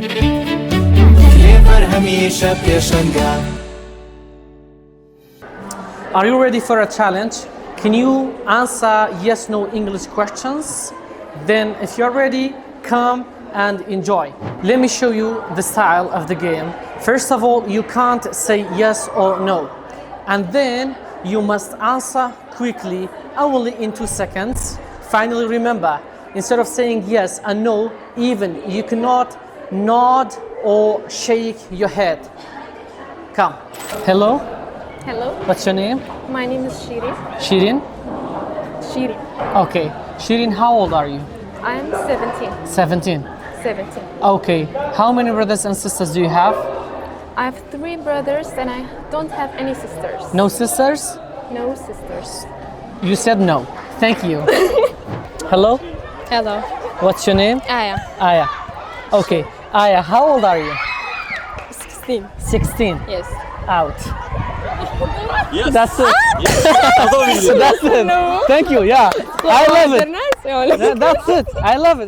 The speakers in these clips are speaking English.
كلێڤەر هەمیشە پێشەنگە. Are you ready for a challenge? Can you answer yes/no English questions? Then, if you're ready, come and enjoy. Let me show you the style of the game. First of all, you can't say yes or no. And then you must answer quickly, only in 2 seconds. Finally, remember, instead of saying yes and no, even you cannot nod or shake your head. Come. Hello. Hello, What's your name? my name is Shirin. Shirin? Shirin. Okay. Shirin, how old are you? I am 17. 17. 17. Okay. How many brothers and sisters do you have? I have 3 brothers and I don't have any sisters. No sisters? No sisters. You said no. Thank you. Hello? Hello. What's your name? Aya. Aya. Okay. Aya, how old are you? 16. 16. Yes. Out. Yes. That's it. Yes. That's it. No. Thank you. Yeah. I love it. International. That's it. I love it.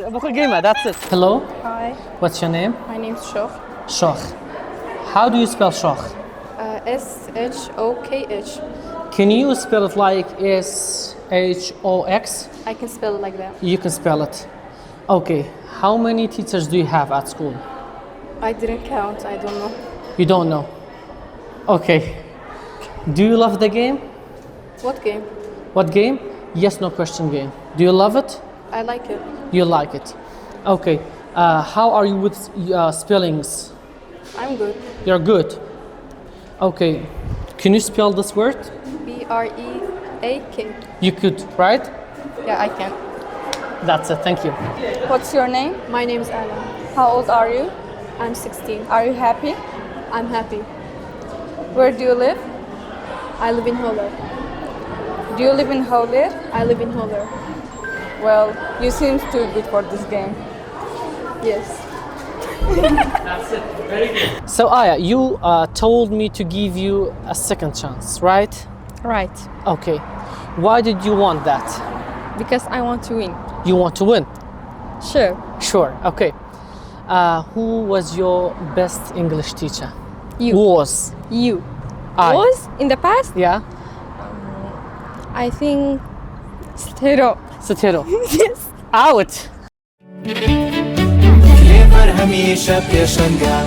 That's it. Hello? Hi. What's your name? My name is Shokh. Shokh. How do you spell Shokh? S-H-O-K-H. Can you spell it like S-H-O-X? I can spell it like that. You can spell it. Okay. How many teachers do you have at school? I didn't count. I don't know. You don't know. Okay. Do you love the game? What game? What game? Yes, no question game. Do you love it? I like it. You like it. Okay. How are you with spellings? I'm good. You're good. Okay. Can you spell this word? B-R-E-A-K. You could, right? Yeah, I can. That's it. Thank you. What's your name? My name is Alan. How old are you? I'm 16. Are you happy? I'm happy. Where do you live? I live in Holler. Do you live in ولێر? I live in Holler. Well, you seem too good for this game. Yes. So Aya, you told me to give you a second chance, right? Right. Okay. Why did you want that? Because I want to win. You want to win? Sure. Sure. Okay. Who was your best English teacher? You. Was. You. I. Was in the past? Yeah. I think Stereo. Satiro. Yes. Out. كلێڤەر هەمیشە پێشەنگە.